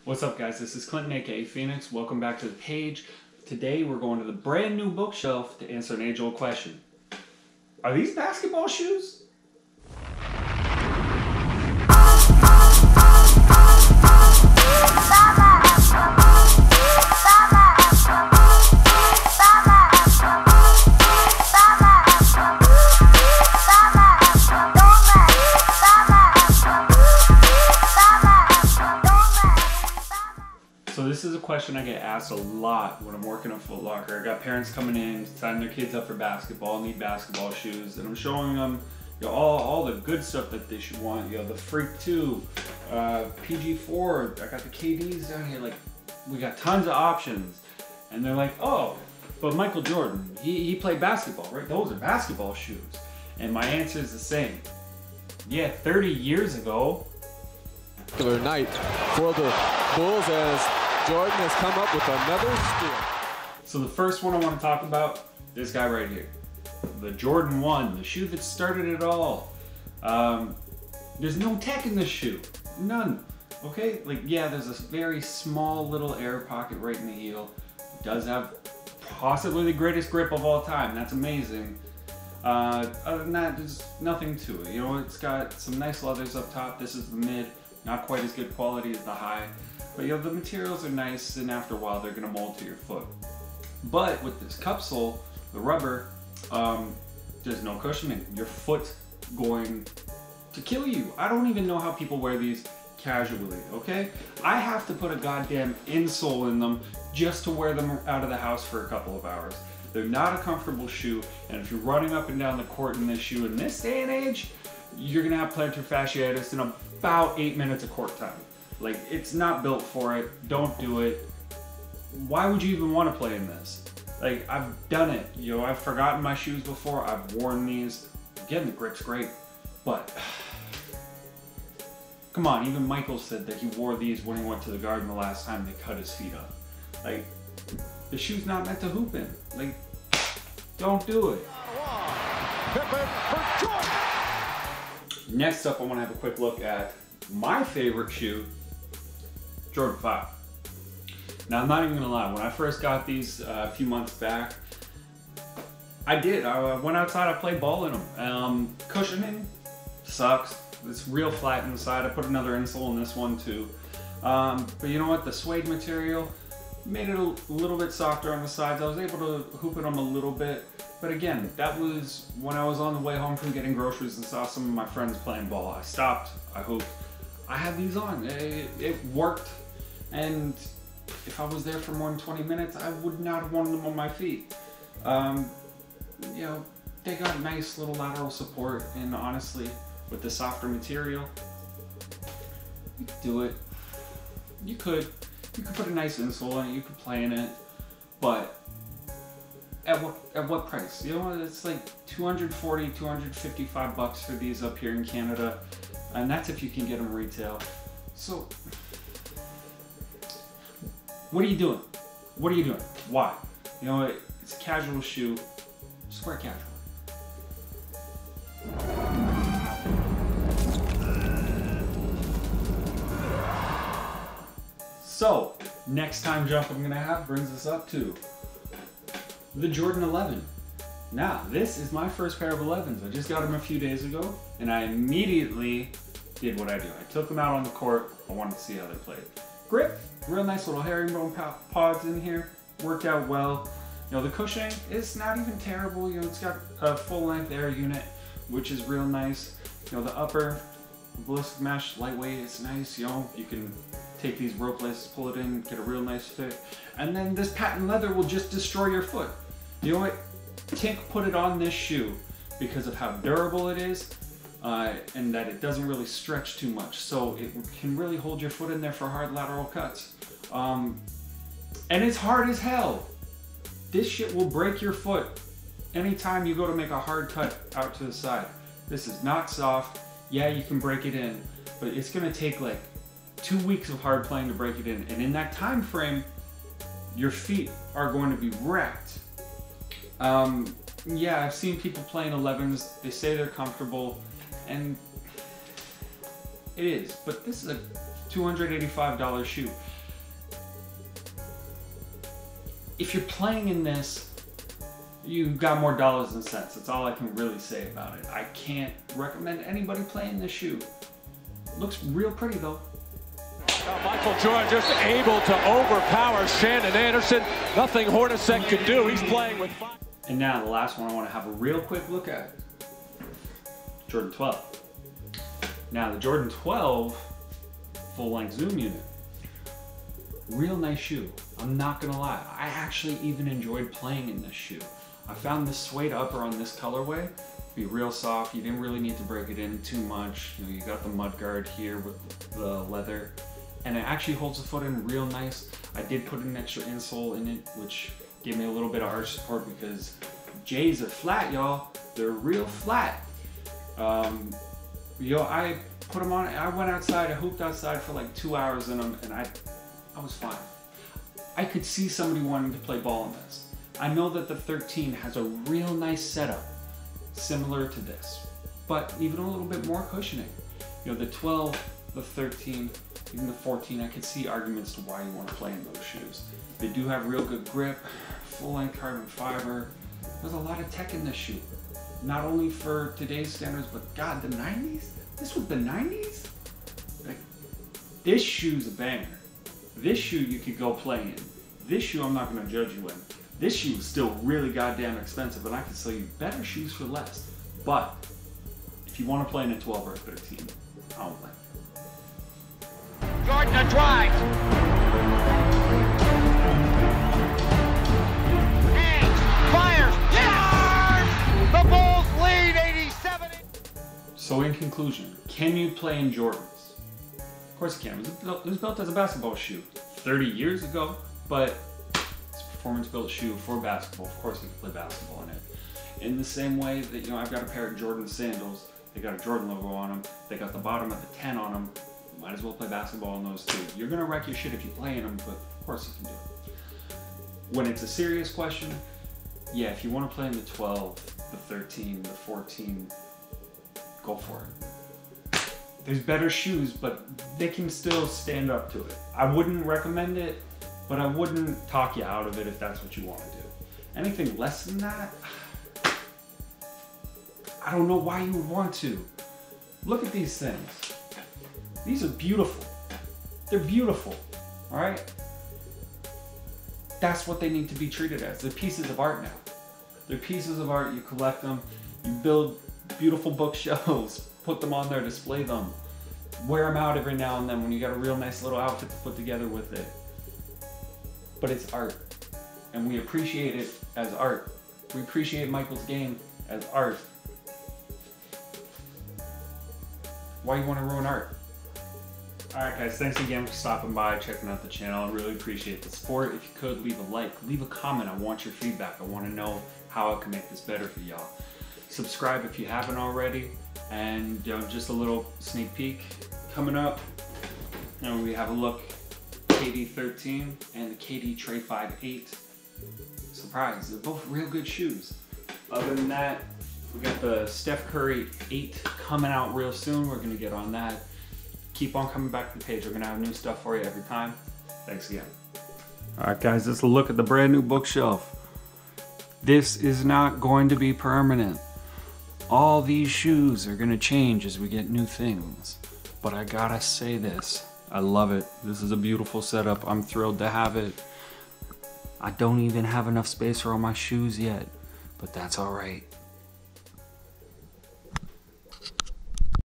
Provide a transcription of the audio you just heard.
What's up, guys? This is Clinton, aka Phoenix. Welcome back to the page. Today we're going to the brand new bookshelf to answer an age-old question. Are these basketball shoes? So this is a question I get asked a lot when I'm working at Foot Locker. I got parents coming in, signing their kids up for basketball, need basketball shoes, and I'm showing them all the good stuff that they should want. The Freak 2, PG4, I got the KDs down here, like, we got tons of options. And they're like, oh, but Michael Jordan, he played basketball, right? Those are basketball shoes. And my answer is the same. Yeah, 30 years ago. Night for the Bulls as Jordan has come up with another steal. So the first one I want to talk about, this guy right here. The Jordan 1, the shoe that started it all. There's no tech in this shoe. None. Okay? Like, yeah, there's a very small little air pocket right in the heel. It does have possibly the greatest grip of all time. That's amazing. Other than that, there's nothing to it. It's got some nice leathers up top. This is the mid. Not quite as good quality as the high. But the materials are nice, and after a while they're gonna mold to your foot. But with this cup sole, the rubber, there's no cushioning. Your foot's going to kill you. I don't even know how people wear these casually, okay? I have to put a goddamn insole in them just to wear them out of the house for a couple of hours. They're not a comfortable shoe, and if you're running up and down the court in this shoe in this day and age, you're gonna have plantar fasciitis in about 8 minutes of court time. Like, it's not built for it. Don't do it. Why would you even want to play in this? Like, I've done it. I've forgotten my shoes before. I've worn these. Again, the grip's great, but come on, even Michael said that he wore these when he went to the Garden the last time they cut his feet up. Like, the shoe's not meant to hoop in. Like, don't do it. Next up, I want to have a quick look at my favorite shoe, Jordan 5. Now, I'm not even gonna lie, when I first got these a few months back, I went outside, I played ball in them. Cushioning sucks. It's real flat inside. I put another insole in this one too. But you know what, the suede material made it a little bit softer on the sides. I was able to hoop it on a little bit. But again, that was when I was on the way home from getting groceries and saw some of my friends playing ball. I stopped, I hooped. I had these on, it worked. And if I was there for more than 20 minutes, I would not have wanted them on my feet. They got nice little lateral support, and honestly, with the softer material, you could do it. You could put a nice insole in it, you could play in it, but at what price? It's like 240, 255 bucks for these up here in Canada, and that's if you can get them retail. So, what are you doing? What are you doing? Why? It's a casual shoe. Just wear casual. So, next time jump I'm gonna have brings us up to the Jordan 11. Now, this is my first pair of 11s. I just got them a few days ago, and I immediately did what I do. I took them out on the court. I wanted to see how they played. Grip, real nice little herringbone pods in here. Worked out well. The cushioning is not even terrible. It's got a full-length air unit, which is real nice. The upper ballistic mesh, lightweight, it's nice. You can take these rope laces, pull it in, get a real nice fit. And then this patent leather will just destroy your foot. You know what? Tink put it on this shoe because of how durable it is, and that it doesn't really stretch too much. So it can really hold your foot in there for hard lateral cuts. And it's hard as hell. This shit will break your foot anytime you go to make a hard cut out to the side. This is not soft. Yeah, you can break it in, but it's gonna take like 2 weeks of hard playing to break it in. And in that time frame, your feet are going to be wrecked. Yeah, I've seen people playing 11s. They say they're comfortable, and it is. But this is a $285 shoe. If you're playing in this, you've got more dollars than cents. That's all I can really say about it. I can't recommend anybody playing this shoe. Looks real pretty though. Michael Jordan just able to overpower Shannon Anderson. Nothing Hornacek could do. He's playing with 5. And now the last one I want to have a real quick look at. Jordan 12. Now the Jordan 12 full-length zoom unit. Real nice shoe. I'm not gonna lie. I actually even enjoyed playing in this shoe. I found this suede upper on this colorway be real soft. You didn't really need to break it in too much. You know, you got the mud guard here with the leather, and it actually holds the foot in real nice. I did put an extra insole in it, which gave me a little bit of arch support because J's are flat, y'all. They're real flat. I put them on. I went outside. I hooped outside for like 2 hours in them, and I was fine. I could see somebody wanting to play ball in this. I know that the 13 has a real nice setup, similar to this, but even a little bit more cushioning. You know, the 12, the 13, even the 14, I could see arguments to why you want to play in those shoes. They do have real good grip, full-length carbon fiber. There's a lot of tech in this shoe. Not only for today's standards, but God, the 90s? This was the 90s? Like, this shoe's a banger. This shoe you could go play in. This shoe I'm not gonna judge you in. This shoe is still really goddamn expensive, and I can sell you better shoes for less. But if you want to play in a 12 or a 13, I don't blame you. Jordan to drive. Hangs, fires, yes! The Bulls lead 87. So in conclusion, can you play in Jordans? Of course you can. It was built as a basketball shoe 30 years ago, but it's a performance-built shoe for basketball. Of course you can play basketball in it. In the same way that, you know, I've got a pair of Jordan sandals. They got a Jordan logo on them. They got the bottom of the 10 on them. You might as well play basketball in those too. You're gonna wreck your shit if you play in them, but of course you can do it. When it's a serious question, yeah, if you want to play in the 12, the 13, the 14, go for it. There's better shoes, but they can still stand up to it. I wouldn't recommend it, but I wouldn't talk you out of it if that's what you want to do. Anything less than that, I don't know why you would want to. Look at these things. These are beautiful. They're beautiful, all right? That's what they need to be treated as. They're pieces of art now. They're pieces of art. You collect them, you build beautiful bookshelves, put them on there, display them, wear them out every now and then when you got a real nice little outfit to put together with it. But it's art, and we appreciate it as art. We appreciate Michael's game as art. Why you want to ruin art? Alright guys, thanks again for stopping by, checking out the channel. I really appreciate the support. If you could, leave a like, leave a comment. I want your feedback. I want to know how I can make this better for y'all. Subscribe if you haven't already. And just a little sneak peek coming up. We have a look KD 13 and the KD Trey 5.8. Surprise, they're both real good shoes. Other than that, we got the Steph Curry 8 coming out real soon. We're gonna get on that. Keep on coming back to the page. We're gonna have new stuff for you every time. Thanks again. All right guys, let's look at the brand new bookshelf. This is not going to be permanent. All these shoes are gonna change as we get new things. But I gotta say this, I love it. This is a beautiful setup. I'm thrilled to have it. I don't even have enough space for all my shoes yet, but that's all right.